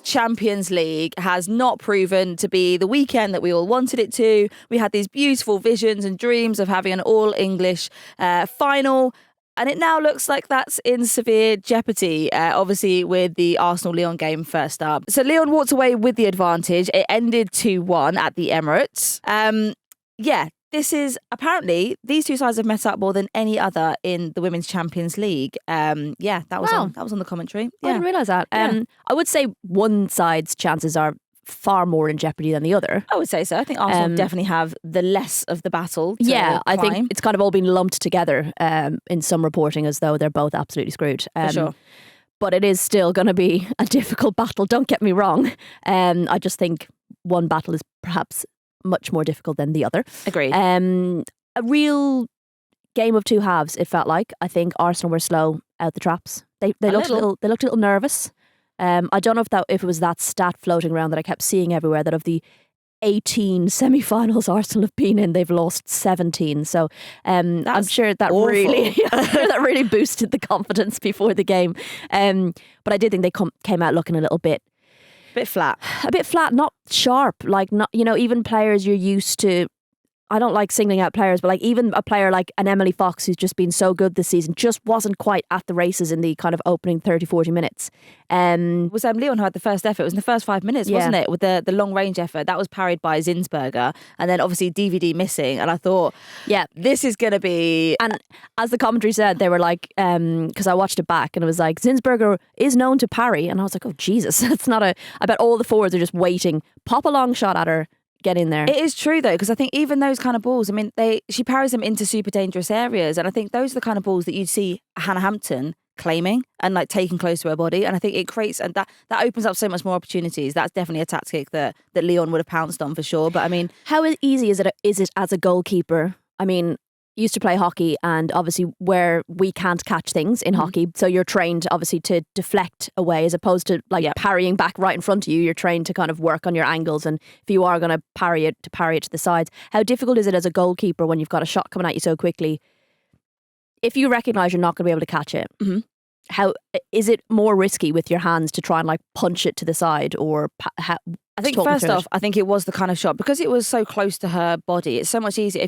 Champions League has not proven to be the weekend that we all wanted it to. We had these beautiful visions and dreams of having an all-English final. And it now looks like that's in severe jeopardy, obviously, with the Arsenal-Lyon game first up. So Lyon walked away with the advantage. It ended 2-1 at the Emirates. This is apparently these two sides have met up more than any other in the Women's Champions League. That was on the commentary. I didn't realise that. I would say one side's chances are far more in jeopardy than the other. I would say so. I think Arsenal definitely have the less of the battle. I think it's kind of all been lumped together in some reporting as though they're both absolutely screwed. For sure. But it is still going to be a difficult battle, don't get me wrong. I just think one battle is perhaps much more difficult than the other. Agreed. A real game of two halves, it felt like. I think Arsenal were slow out the traps. They looked a little nervous. I don't know if it was that stat floating around that I kept seeing everywhere that of the 18 semi-finals Arsenal have been in, they've lost 17. So I'm sure that really boosted the confidence before the game. But I did think they came out looking a little bit flat. A bit flat, not sharp. Like, not, even players you're used to. I don't like singling out players, but like even a player like an Emily Fox, who's just been so good this season, just wasn't quite at the races in the kind of opening 30, 40 minutes. Was Lyon who had the first effort? It was in the first 5 minutes, wasn't it? With the long range effort. That was parried by Zinsberger. And then obviously DVD missing. And I thought, this is going to be... And as the commentary said, they were like, because I watched it back and it was like, Zinsberger is known to parry. And I was like, oh, Jesus, that's not I bet all the forwards are just waiting. Pop a long shot at her. Get in there. It is true though, because I think even those kind of balls, I mean, she parries them into super dangerous areas, and I think those are the kind of balls that you'd see Hannah Hampton claiming and like taking close to her body, and I think it creates and that opens up so much more opportunities. That's definitely a tactic that Lyon would have pounced on for sure. But I mean, how easy is it as a goalkeeper? I mean, used to play hockey, and obviously where we can't catch things in hockey, so you're trained obviously to deflect away as opposed to parrying back right in front of you. You're trained to kind of work on your angles, and if you are going to parry it to the sides. How difficult is it as a goalkeeper when you've got a shot coming at you so quickly? If you recognise you're not going to be able to catch it, how is it more risky with your hands to try and like punch it to the side, or I think first off, I think it was the kind of shot, because it was so close to her body. It's so much easier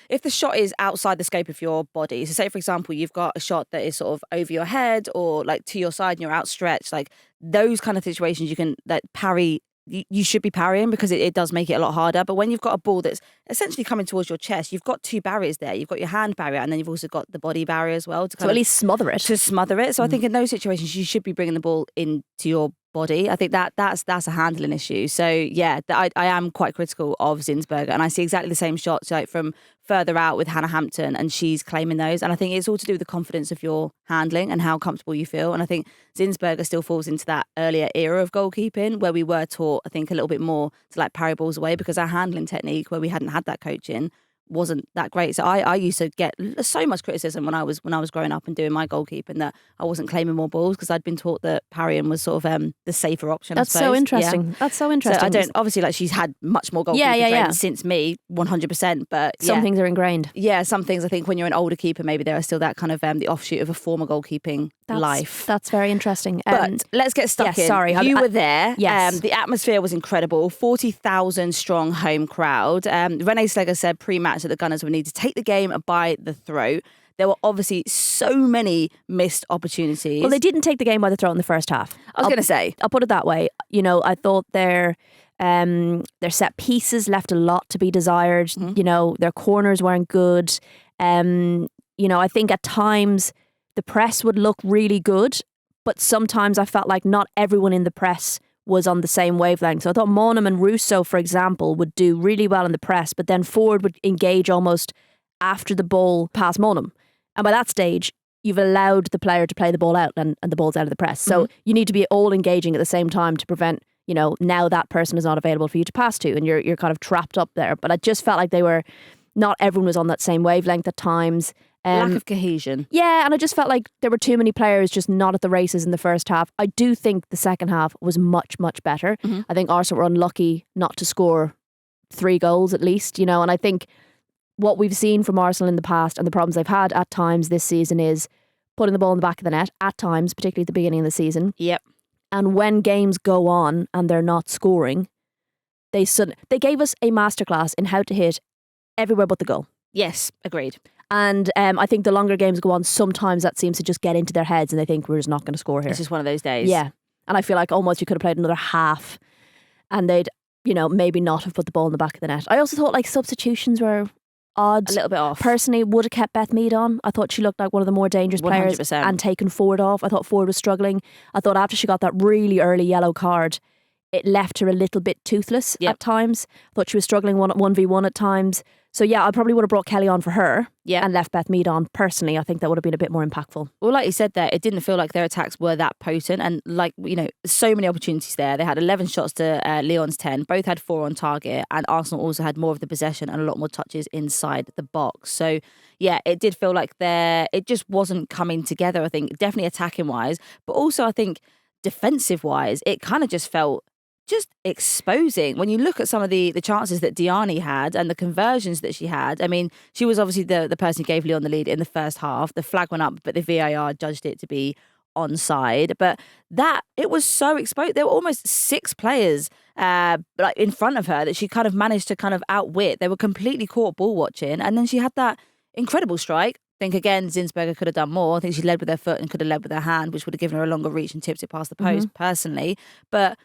if the shot is outside the scope of your body. So say for example, you've got a shot that is sort of over your head or like to your side and you're outstretched, like those kind of situations you can parry. You should be parrying because it does make it a lot harder. But when you've got a ball that's essentially coming towards your chest, you've got two barriers there. You've got your hand barrier, and then you've also got the body barrier as well. To at least smother it. To smother it. So I think in those situations, you should be bringing the ball into your body. I think that's a handling issue. So yeah, I am quite critical of Zinsberger, and I see exactly the same shots like from further out with Hannah Hampton, and she's claiming those. And I think it's all to do with the confidence of your handling and how comfortable you feel. And I think Zinsberger still falls into that earlier era of goalkeeping where we were taught, I think, a little bit more to like parry balls away, because our handling technique, where we hadn't had that coaching, wasn't that great. So I used to get so much criticism when I was growing up and doing my goalkeeping that I wasn't claiming more balls, because I'd been taught that parrying was sort of the safer option. That's so interesting. Yeah. That's so interesting. So I don't, obviously, like, she's had much more goalkeeping training since me, 100%. But some things are ingrained. Yeah, some things I think when you're an older keeper, maybe there are still that kind of the offshoot of a former goalkeeping life. That's very interesting. But let's get stuck in. Sorry, you were there. Yes. The atmosphere was incredible. 40,000 strong home crowd. Renee Slegger said pre-match that the Gunners would need to take the game by the throat. There were obviously so many missed opportunities. Well, they didn't take the game by the throat in the first half. I was going to say. I'll put it that way. I thought their set pieces left a lot to be desired. Their corners weren't good. I think at times the press would look really good, but sometimes I felt like not everyone in the press was on the same wavelength. So I thought Monum and Russo, for example, would do really well in the press, but then Ford would engage almost after the ball past Monum. And by that stage, you've allowed the player to play the ball out and the ball's out of the press. So you need to be all engaging at the same time to prevent, now that person is not available for you to pass to, and you're kind of trapped up there. But I just felt like not everyone was on that same wavelength at times. Lack of cohesion. Yeah, and I just felt like there were too many players just not at the races in the first half. I do think the second half was much, much better. I think Arsenal were unlucky not to score 3 goals at least, and I think what we've seen from Arsenal in the past and the problems they've had at times this season is putting the ball in the back of the net at times, particularly at the beginning of the season. Yep. And when games go on and they're not scoring, they gave us a masterclass in how to hit everywhere but the goal. Yes, agreed. And I think the longer games go on, sometimes that seems to just get into their heads and they think we're just not going to score here. It's just one of those days. Yeah. And I feel like almost you could have played another half and they'd, maybe not have put the ball in the back of the net. I also thought like substitutions were odd. A little bit off. Personally, would have kept Beth Mead on. I thought she looked like one of the more dangerous players 100%. and taken Ford off. I thought Ford was struggling. I thought after she got that really early yellow card, it left her a little bit toothless at times. I thought she was struggling 1v1 at times. So yeah, I probably would have brought Kelly on for her and left Beth Mead on. Personally, I think that would have been a bit more impactful. Well, like you said there, it didn't feel like their attacks were that potent. And like, so many opportunities there. They had 11 shots to Lyon's 10. Both had 4 on target. And Arsenal also had more of the possession and a lot more touches inside the box. So yeah, it did feel like it just wasn't coming together, I think. Definitely attacking wise. But also I think defensive wise, it kind of just felt just exposing. When you look at some of the chances that Diani had and the conversions that she had, I mean, she was obviously the person who gave Lyon the lead in the first half. The flag went up, but the VAR judged it to be onside. But it was so exposed. There were almost 6 players like in front of her that she kind of managed to kind of outwit. They were completely caught ball watching. And then she had that incredible strike. I think again, Zinsberger could have done more. I think she led with her foot and could have led with her hand, which would have given her a longer reach and tipped it past the post personally. But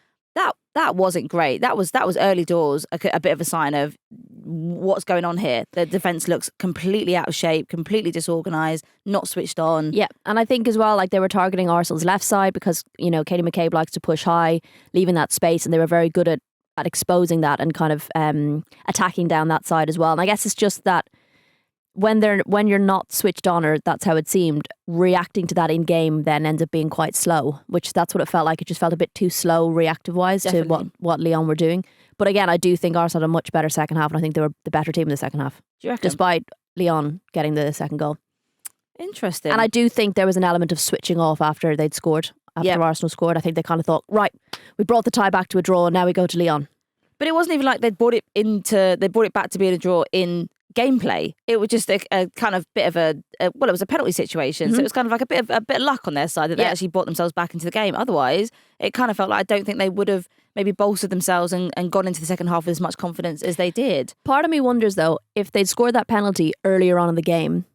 that wasn't great. That was early doors, a bit of a sign of what's going on here. The defence looks completely out of shape, completely disorganised, not switched on. Yeah, and I think as well, like they were targeting Arsenal's left side because, Katie McCabe likes to push high, leaving that space, and they were very good at exposing that and kind of attacking down that side as well. And I guess it's just that when you're not switched on, or that's how it seemed, reacting to that in game then ends up being quite slow, which that's what it felt like. It just felt a bit too slow reactive wise to what Lyon were doing. But again, I do think Arsenal had a much better second half, and I think they were the better team in the second half. Do you reckon? Despite Lyon getting the second goal. Interesting. And I do think there was an element of switching off after they'd scored. After Arsenal scored, I think they kind of thought, right, we brought the tie back to a draw, and now we go to Lyon. But it wasn't even like they brought it back to being a draw in gameplay. It was just a kind of bit of it was a penalty situation. So it was kind of like a bit of luck on their side that they actually brought themselves back into the game. Otherwise, it kind of felt like I don't think they would have maybe bolstered themselves and gone into the second half with as much confidence as they did. Part of me wonders though, if they'd scored that penalty earlier on in the game,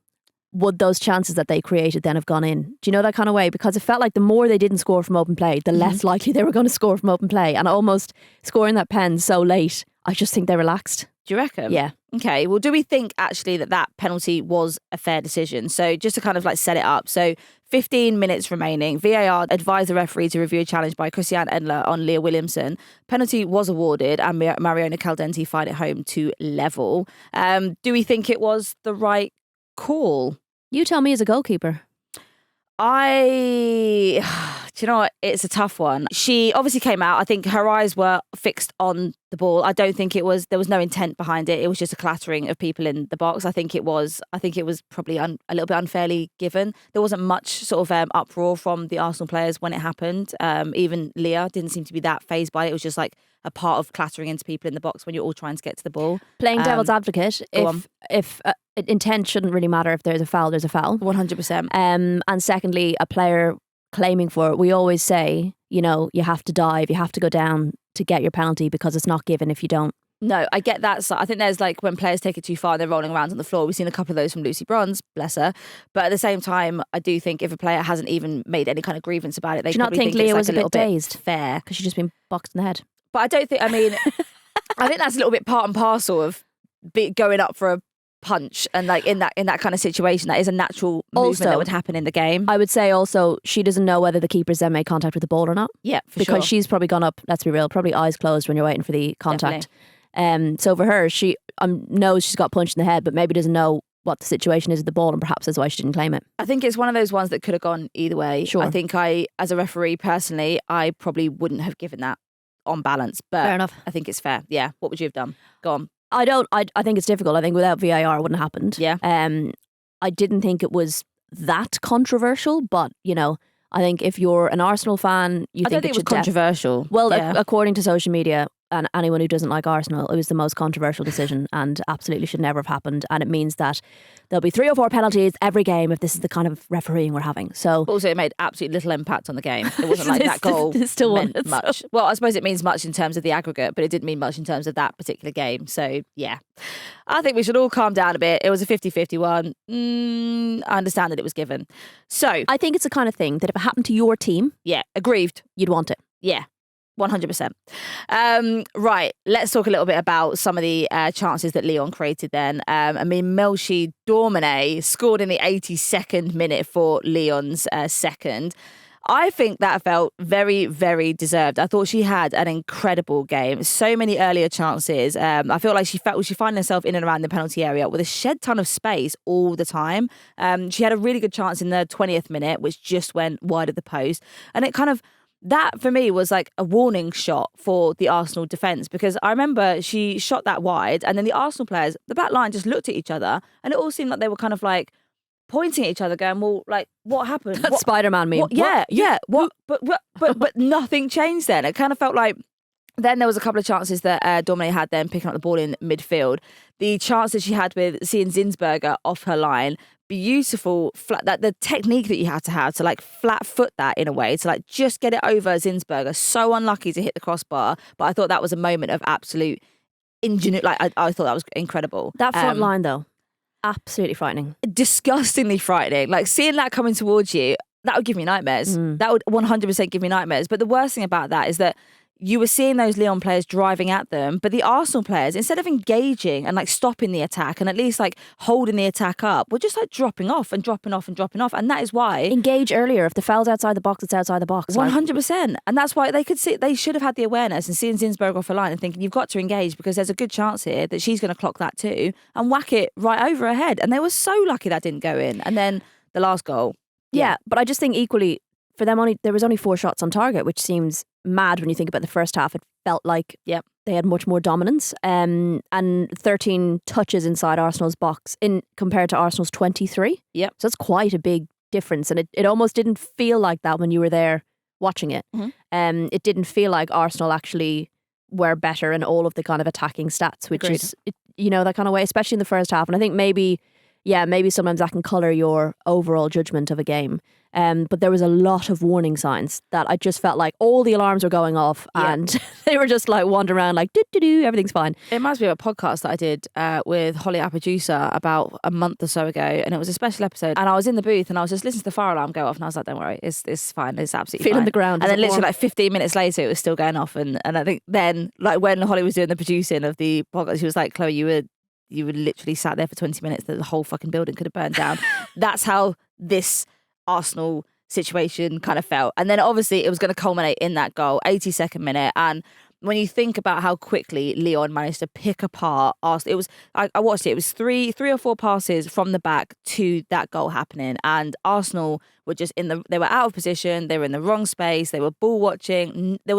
would those chances that they created then have gone in? Do you know that kind of way? Because it felt like the more they didn't score from open play, the less likely they were going to score from open play. And almost scoring that pen so late, I just think they relaxed. Do you reckon? Yeah. Okay. Well, do we think actually that penalty was a fair decision? So just to kind of like set it up. So 15 minutes remaining. VAR advised the referee to review a challenge by Christiane Endler on Leah Williamson. Penalty was awarded and Mariona Caldenti fired it home to level. Do we think it was the right call? You tell me as a goalkeeper. Do you know what? It's a tough one. She obviously came out. I think her eyes were fixed on the ball. I don't think there was no intent behind it. It was just a clattering of people in the box. I think it was probably a little bit unfairly given. There wasn't much sort of uproar from the Arsenal players when it happened. Even Leah didn't seem to be that fazed by it. It was just like a part of clattering into people in the box when you're all trying to get to the ball. Playing devil's advocate, if intent shouldn't really matter. If there's a foul, there's a foul. 100%. And secondly, a player claiming for it, we always say, you have to dive, you have to go down to get your penalty because it's not given if you don't. No, I get that. So I think there's like when players take it too far, they're rolling around on the floor. We've seen a couple of those from Lucy Bronze, bless her. But at the same time, I do think if a player hasn't even made any kind of grievance about it, they do you not think Leah was a bit dazed? Fair. Because she's just been boxed in the head. But I don't think, I think that's a little bit part and parcel of going up for a punch, and like in that kind of situation, that is a natural movement that would happen in the game. I would say also she doesn't know whether the keeper's then made contact with the ball or not. Yeah, because she's probably gone up, let's be real, probably eyes closed when you're waiting for the contact. So for her, she knows she's got punched in the head, but maybe doesn't know what the situation is with the ball, and perhaps that's why she didn't claim it. I think it's one of those ones that could have gone either way. Sure. I think as a referee personally, I probably wouldn't have given that on balance, but fair enough. I think it's fair. Yeah. What would you have done? Go on. I think it's difficult. I think without VAR it wouldn't have happened. Yeah. I didn't think it was that controversial, but I think if you're an Arsenal fan, I don't think it was controversial. Well, according to social media, and anyone who doesn't like Arsenal, it was the most controversial decision and absolutely should never have happened. And it means that there'll be 3 or 4 penalties every game if this is the kind of refereeing we're having. So also, it made absolutely little impact on the game. It wasn't like that goal still meant much. Well, I suppose it means much in terms of the aggregate, but it didn't mean much in terms of that particular game. So, yeah. I think we should all calm down a bit. It was a 50-50 one. I understand that it was given. So I think it's the kind of thing that if it happened to your team, yeah, aggrieved. You'd want it. Yeah. 100%. Right, let's talk a little bit about some of the chances that Lyon created then. Melchi Dormane scored in the 82nd minute for Lyon's second. I think that felt very, very deserved. I thought she had an incredible game. So many earlier chances. I feel like she found herself in and around the penalty area with a shed ton of space all the time. She had a really good chance in the 20th minute, which just went wide of the post. And it kind of, that for me was like a warning shot for the Arsenal defence, because I remember she shot that wide and then the Arsenal players, the back line just looked at each other and it all seemed like they were kind of like pointing at each other going, well, like, what happened? That's Spider-Man meme. What? But nothing changed then. It kind of felt like then there was a couple of chances that Dormane had then picking up the ball in midfield. The chances she had with seeing Zinsberger off her line, beautiful flat, that the technique that you had to have to like flat foot that in a way to like just get it over Zinsberger. So unlucky to hit the crossbar, but I thought that was a moment of absolute ingenuity. Like I thought that was incredible. That front line though, absolutely frightening, disgustingly frightening. Like seeing that coming towards you, that would give me nightmares. That would 100% give me nightmares. But the worst thing about that is that you were seeing those Lyon players driving at them, but the Arsenal players, instead of engaging and like stopping the attack and at least like holding the attack up, were just like dropping off. And that is why engage earlier. If the foul's outside the box, it's outside the box. 100%. And that's why they should have had the awareness and seeing Zinsberg off the line and thinking, you've got to engage because there's a good chance here that she's going to clock that too and whack it right over her head. And they were so lucky that didn't go in. And then the last goal. Yeah, but I just think equally for them there was only 4 shots on target, which seems mad when you think about the first half. It felt like they had much more dominance, and 13 touches inside Arsenal's box compared to Arsenal's 23. So that's quite a big difference, and it almost didn't feel like that when you were there watching it. It didn't feel like Arsenal actually were better in all of the kind of attacking stats, which Agreed. is that kind of way, especially in the first half. And I think maybe sometimes that can colour your overall judgment of a game. But there was a lot of warning signs that I just felt like all the alarms were going off and they were just like wandering around like, everything's fine. It reminds me of a podcast that I did with Holly, our producer, about a month or so ago. And it was a special episode. And I was in the booth and I was just listening to the fire alarm go off. And I was like, don't worry, it's fine. It's absolutely Feeling fine. the ground. And then literally like 15 minutes later, it was still going off. And I think then, like when Holly was doing the producing of the podcast, she was like, Chloe, you were literally sat there for 20 minutes that the whole fucking building could have burned down. That's how this Arsenal situation kind of felt. And then obviously it was going to culminate in that goal, 82nd minute. And when you think about how quickly Lyon managed to pick apart Arsenal, it was, I watched it, it was three or four passes from the back to that goal happening. And Arsenal were just they were out of position, they were in the wrong space, they were ball watching. There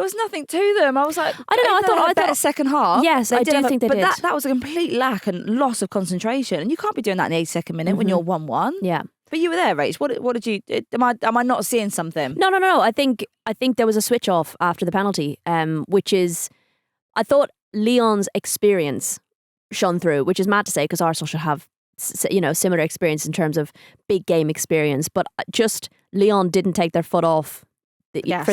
was nothing to them. I was like, I don't know. I thought second half. Yes, I do think they did. But that was a complete lack and loss of concentration. And you can't be doing that in the 82nd minute when you're 1-1. Yeah. But you were there, Rach. What did you? Am I not seeing something? No. I think there was a switch off after the penalty, which is, I thought Lyon's experience shone through, which is mad to say because Arsenal should have similar experience in terms of big game experience, but just Lyon didn't take their foot off. Yes.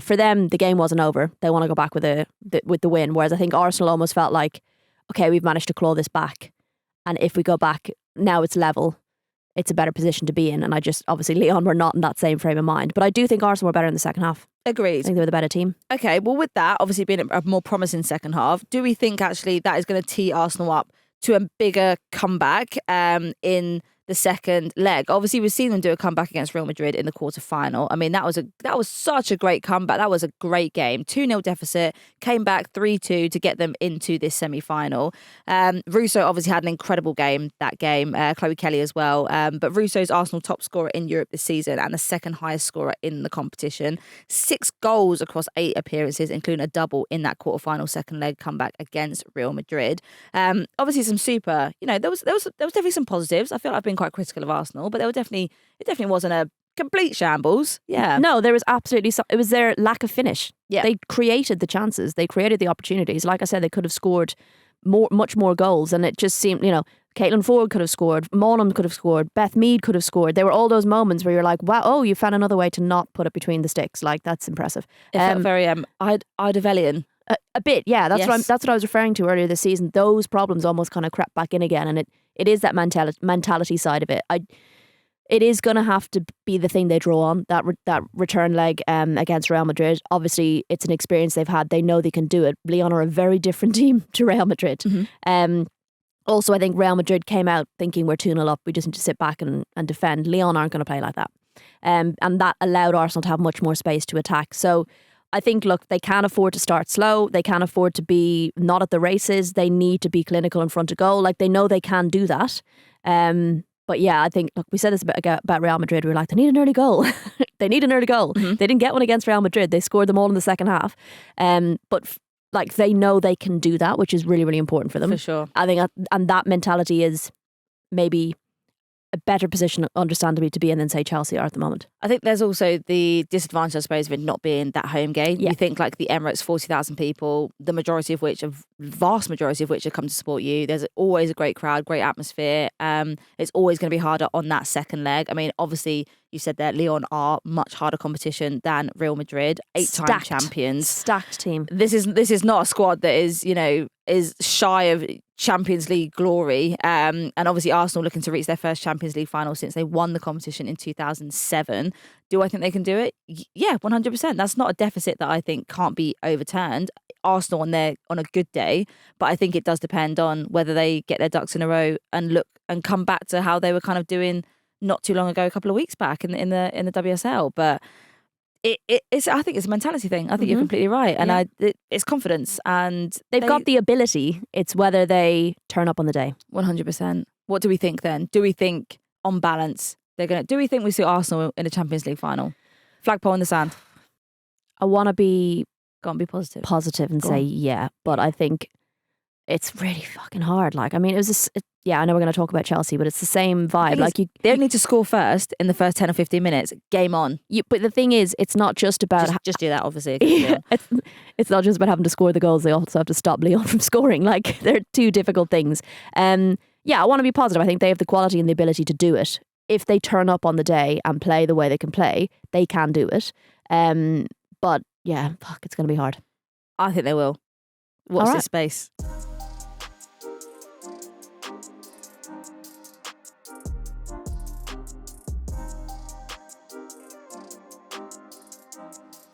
For them, the game wasn't over. They want to go back with the win. Whereas I think Arsenal almost felt like, okay, we've managed to claw this back, and if we go back now, it's level. It's a better position to be in. And obviously Lyon were not in that same frame of mind. But I do think Arsenal were better in the second half. Agreed. I think they were the better team. Okay, well with that, obviously being a more promising second half, do we think actually that is going to tee Arsenal up to a bigger comeback in the second leg? Obviously, we've seen them do a comeback against Real Madrid in the quarterfinal. I mean, that was such a great comeback. That was a great game. 2-0 deficit, came back 3-2 to get them into this semi-final. Russo obviously had an incredible game that game. Chloe Kelly as well. But Russo's Arsenal top scorer in Europe this season and the second highest scorer in the competition. 6 goals across 8 appearances, including a double in that quarterfinal second leg comeback against Real Madrid. Obviously, some super. There was definitely some positives. I feel like I've been quite critical of Arsenal, but it definitely wasn't a complete shambles. Yeah. No, there was absolutely it was their lack of finish. Yeah. They created the chances. They created the opportunities. Like I said, they could have scored much more goals, and it just seemed, Caitlin Ford could have scored, Monaghan could have scored, Beth Mead could have scored. There were all those moments where you're like, wow, oh, you found another way to not put it between the sticks. Like, that's impressive. It felt very Ida-Velian. A bit, yeah. That's Yes. what I was referring to earlier this season. Those problems almost kind of crept back in again, and it is that mentality side of it. It is going to have to be the thing they draw on, that return leg against Real Madrid. Obviously, it's an experience they've had. They know they can do it. Lyon are a very different team to Real Madrid. Also, I think Real Madrid came out thinking we're 2-0 up. We just need to sit back and defend. Lyon aren't going to play like that. And that allowed Arsenal to have much more space to attack. So I think, look, they can't afford to start slow. They can't afford to be not at the races. They need to be clinical in front of goal. Like, they know they can do that. But yeah, I think, look, we said this about Real Madrid. We were like, they need an early goal. They need an early goal. They didn't get one against Real Madrid. They scored them all in the second half. But like, they know they can do that, which is really, really important for them. For sure. I think, and that mentality is maybe a better position, understandably, to be in than, say, Chelsea are at the moment. I think there's also the disadvantage, I suppose, of it not being that home game. Yeah. You think like the Emirates, 40,000 people, the vast majority of which have come to support you. There's always a great crowd, great atmosphere. It's always going to be harder on that second leg. I mean, obviously, you said that Lyon are much harder competition than Real Madrid, 8-time champions. Stacked team. This is not a squad that is shy of Champions League glory. And obviously Arsenal looking to reach their first Champions League final since they won the competition in 2007. Do I think they can do it? Yeah, 100%. That's not a deficit that I think can't be overturned. Arsenal on a good day, but I think it does depend on whether they get their ducks in a row and look and come back to how they were kind of doing not too long ago, a couple of weeks back in the WSL. But it's I think it's a mentality thing. I think you're completely right, and it's confidence, and they've got the ability. It's whether they turn up on the day. 100%. What do we think then? Do we think on balance do we think we see Arsenal in a Champions League final? Flagpole in the sand. I want to be positive and say yeah, but I think it's really fucking hard. Like, I mean, it was I know we're going to talk about Chelsea, but it's the same vibe. Like, they don't need to score first in the first 10 or 15 minutes. Game on. But the thing is, it's not just about just do that. Obviously, it's not just about having to score the goals. They also have to stop Lyon from scoring. Like, they're two difficult things. I want to be positive. I think they have the quality and the ability to do it. If they turn up on the day and play the way they can play, they can do it. But yeah, fuck, it's going to be hard. I think they will. Watch this space.